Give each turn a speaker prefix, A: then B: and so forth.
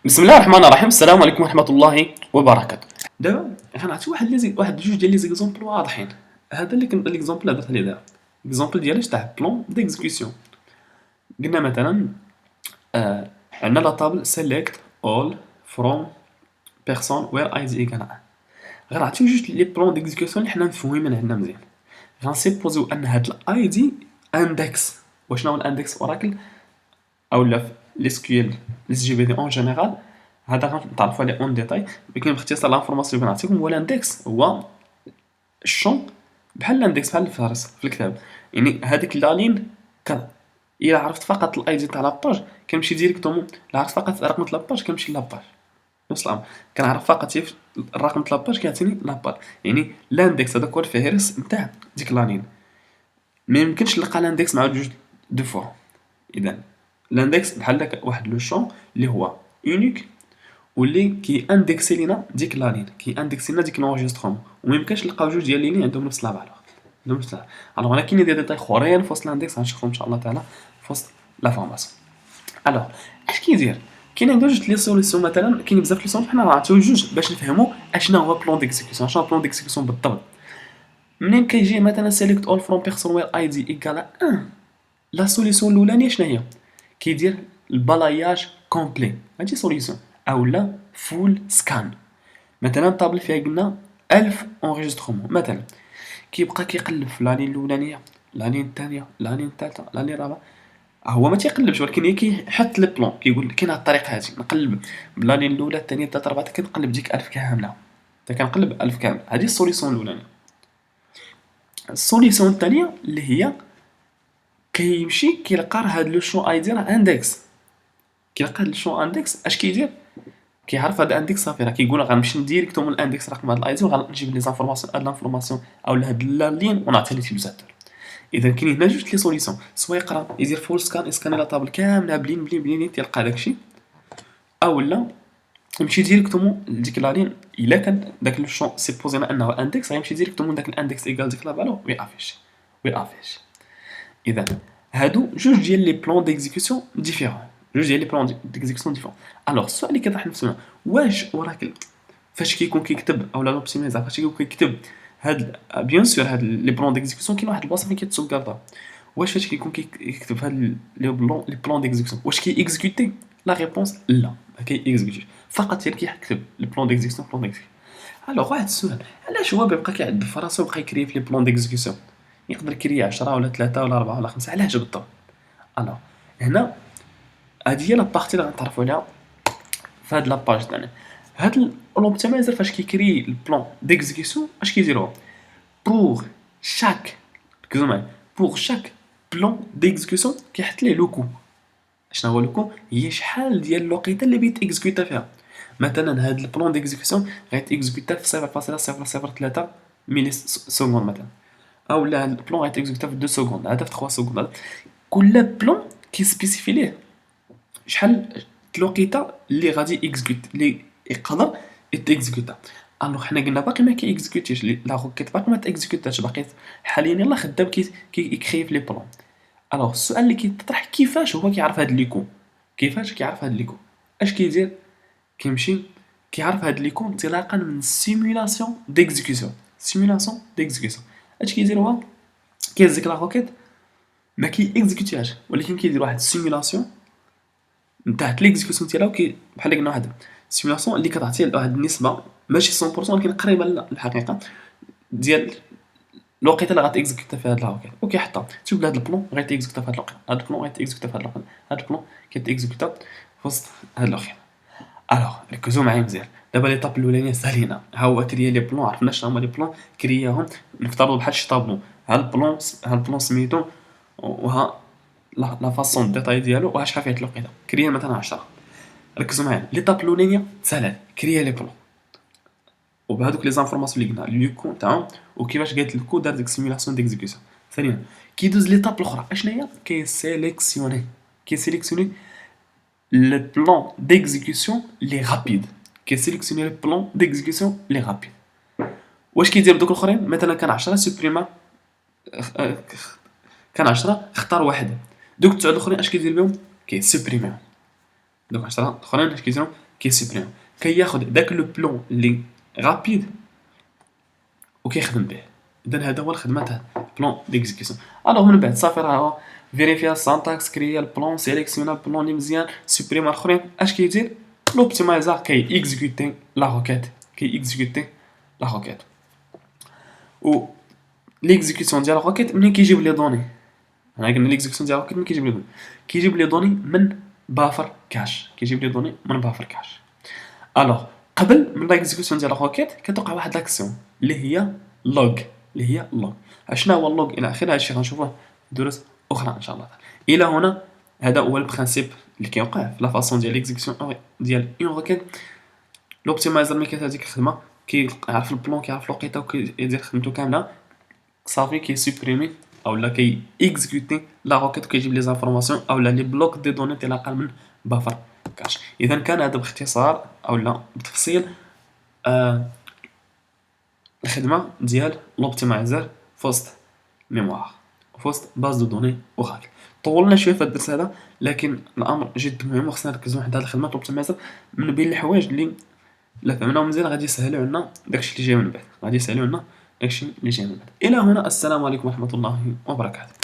A: بسم الله الرحمن الرحيم. السلام عليكم ورحمه الله وبركاته. دابا غنعطي واحد جوج ديال لي زيكزامبل واضحين. هذا اللي كان ليكزامبل اللي درت عليه دابا اكزامبل ديالي تاع بلون ديكزيكسيون. قلنا مثلا عندنا لا طابل سيليكت اول فروم بيرسون وير اي دي ايكال. غنعطيو جوج لي بلون ديكزيكسيون اللي حنا مفهومين عندنا مزيان. غنسيبوزيو ان هاد الاي دي اندكس. وشنو هو الاندكس اوراكل اولا في ليسكيول ليس جي بي دي اون جينيرال. هذا غنتعرفوا عليه اون ديتاي، ولكن باختصار لانفورماسيون اللي غنعطيكم هو الاندكس هو الشون بحال الاندكس بحال الفهرس في الكتاب. يعني هذيك لالين الا عرفت فقط الاي دي تاع لاباج كنمشي ديريكتومون، لا عرفت فقط رقم لاباج كنمشي لاباج نفس الامر. كنعرف فقط الرقم لاباج كيعطيني لاباج. يعني الاندكس هذاك هو الفهرس نتاع ديك لالين. ما يمكنش نلقى الاندكس مع جوج دو فوا. اذا الاندكس بحال داك واحد لو شون اللي هو اونيك واللي كي اندكسي لينا ديك لالين، كي اندكسي لنا ديك لونجسترومون. وما يمكنش نلقاو جوج ديال ليني عندهم نفس لا فالور، عندهم نفس لا. الوغ انا كاينين دي ديتاي اخرين في وسط الاندكس غنشوفهم ان شاء الله تعالى في وسط لا فورماسيون. الوغ اش كيدير؟ كاين عندنا جوج لي سوليسيون. مثلا كاين بزاف لي سوليسيون حنا غنعطيو جوج باش نفهموا اشنا هو بلون ديكزيكسيون. شنو بلون ديكزيكسيون بالضبط؟ منين كيجي مثلا سيليكت اول فروم بيرسون وير اي دي ايكال 1، لا سوليسيون الاولانيه شنو هي؟ كيدير البلاياج كومبلي. هادي سوليسيون اولا فول سكان. مثلا طابل فيها قلنا 1000 اونغيسترومون، مثلا كيبقى كيقلب في لانين الاولانيه، لانين الثانيه، لانين الثالثه، لانين الرابعه. هو ما تيقلبش ولكن هي كيحط لي بلون، كيقول كاين هاد الطريقه هادي نقلب بلانين الاولى الثانيه الثالثه الرابعه كنقلب ديك 1000 كامله، حتى كنقلب 1000 كامل. هذه السوليسيون الاولانيه. السوليسيون الثانيه اللي هي كيمشي كيلقى هاد لو شون اي دي راه اندكس. كيلقى هاد لو شون اندكس اش كيدير؟ كيعرف هاد الاندكس صافي راه كيقول غنمشي ديريكتومون من الاندكس رقم هاد الاي دي وغنجيب لي زانفورماسيون هاد لانفورماسيون اولا هاد لا لين ونعطيها لليوتيليزاتور. اذا كاين هنا جوج لي سوليسيون، سوا يقرا يدير فول سكان يسكاني لا طابل كامله بلين بلين بلين تيلقى داكشي، اولا يمشي ديريكتومون لديك لا لين. الا كان داك لو شون سيبوزينا انه اندكس غيمشي ديريكتومون داك الاندكس ايكال ديك لا فالور ويافيش ويافيش. اذا هادو جوج ديال لي بلون ديكزيكسيون ديفيرون، جوج ديال لي بلون ديكزيكسيون ديفيرون. الوغ السؤال اللي كيطرح نفسه واش اوراكل فاش كيكون كيكتب اولا لوبتيميزا فاش كيكون كيكتب هاد بيان سور هاد لي بلون ديكزيكسيون كاين واحد البلاصه فين كيتسوكاردا. واش فاش كيكون كيكتب هاد لي بلون ديكزيكسيون واش كيكزيكوتي؟ لا ريبونس لا، ما كيكزيكوتيش، فقط غير كيكتب لي بلون ديكزيكسيون بلون ديكزيكسيون. الوغ واحد السؤال، علاش هو بيبقى كيعذب في راسو ويبقى يكري في لي بلون ديكزيكسيون؟ يقدر يكري 10 ولا 3 ولا 4 ولا 5، علاش بالضبط؟ الوغ هنا هادي هي لا بارتي اللي غنتعرفوا عليها في هاد لاباج تاعنا. هاد لوبتيمايزر فاش كيكري البلان ديكزيكسيون اش كيدير هو؟ بور شاك، ركزوا معايا، بور شاك بلان ديكزيكسيون كيحط ليه لو كو. شنو هو لو كو؟ هي شحال ديال الوقيته اللي بيتيكزيكوتا فيها. مثلا هاد البلان ديكزيكسيون غيتيكزيكوتا في 0.003 ملي سكوند مثلا، او لا هاد البلان غيتيكزيكوتا في 2 سكوند، هذا في 3 سكوند. كل بلان كيسبيسيفي ليه شحال الوقيته اللي غادي اكزيكوت اللي يقدر يتيكزيكوتا. الوغ حنا قلنا باقي ما كيكزيكوتيش لا روكيت، باقي ما تيكزيكوتاش، باقي حاليا يلاه خدام كيكري في لي بلون. الوغ السؤال اللي كيطرح كيفاش هو كيعرف هاد ليكو؟ كيفاش كيعرف هاد ليكو؟ اش كيدير؟ كيمشي كيعرف هاد ليكو انطلاقا من سيمولاسيون ديكزيكسيون. سيمولاسيون ديكزيكسيون اش كيدير هو؟ كيهز لا روكيت ما كيكزيكوتيهاش ولكن كيدير واحد السيمولاسيون نتاع ليكزيكسيون ديالها بحال قلنا واحد السيمولاسيون اللي كتعطي واحد النسبه ماشي 100% ولكن قريبه للحقيقه ديال الوقيته اللي غاتيكزيكوتا فيها هاد الروكيت. وكيحطها تشوف هاد البلون غيتيكزيكوتا في هاد الوقيته، هاد البلون غيتيكزيكوتا في هاد الوقيته، هاد البلون كيتيكزيكوتا في وسط هاد الوقيته. الوغ ركزوا معايا مزيان. دابا ليطاب الاولانيه سالينا، ها هو كريا لي بلون، عرفنا شنو هما لي بلون كرياهم. نفترضوا بحال شي طابلو، ها البلون سميتو وها لا فاسون ديتاي ديالو وها شحال فيه الوقيته. كريا مثلا 10. ركزوا معايا ليطاب الاولانيه سالات كريا لي بلون وبهذوك لي زانفورماسيون اللي قلنا لو كون تاعهم وكيفاش قالت لكو دار ديك سيمولاسيون ديكزيكسيون. ثانيا كيدوز ليطاب الاخرى اشنا هي؟ كيسيليكسيوني le plan d'exécution les rapides. كيسيليكسيوني le plan d'exécution les rapides. واش كيدير بدوك الاخرين؟ مثلا كان 10 سوبريما، كان 10 اختار واحد، دوك 9 الاخرين اش كيدير بهم؟ كيسوبريميهم. دوك 10 الاخرين اش كيديروا كيسوبريمو كياخذ داك لو بلون اللي رابيد وكيخدم به. اذا هذا هو الخدمه تاع بلون ديكزيكسيون. الوغ من بعد صافي راه فيريفيا السانتاكس كريا البلون سيليكسيونا البلون اللي مزيان سوبريم الاخرين اش كيدير لوبتيمايزر كي اكزيكوتي لا روكيت كي اكزيكوتي لا روكيت و ليكزيكسيون ديال الروكيت منين كيجيب لي دوني. انا قلنا ليكزيكسيون ديال الروكيت منين كيجيب لي دوني كيجيب لي دوني من بافر كاش كيجيب لي دوني من بافر كاش. الوغ قبل من ليكزيكسيون ديال الروكيت كتوقع واحد لاكسيون اللي هي لوغ اللي هي لوغ. اشنا هو اللوغ الى اخره هادشي غنشوفوه في دروس اخرى ان شاء الله. الى هنا هذا هو البرانسيپ اللي كيوقع في لا فاصون ديال ليكزيكسيون ديال اون روكيت. لوبتيمايزر ملي كيت هذيك الخدمه كيعرف البلون كيعرف الوقيته وكيدير خدمته كامله صافي كيسوبريمي او لا كي اكزيكوتي لا روكيت كيجيب لي زانفورماسيون او لا لي بلوك دي دوني انطلاقا من بافر كاش. اذا كان هذا باختصار او لا بتفصيل الخدمه ديال لوبتيمايزر فوسط ميموار فوسط باز دو دوني اوراكل. طولنا شويه في الدرس هذا لكن الامر جد مهم وخصنا نركزوا على هذه الخدمه لوبتيمايزر من بين الحوايج اللي لا فهمناهم مزيان غادي يسهلوا عنا داكشي اللي جاي من بعد غادي يسهلوا عنا داكشي اللي جاي من بعد. الى هنا السلام عليكم ورحمه الله وبركاته.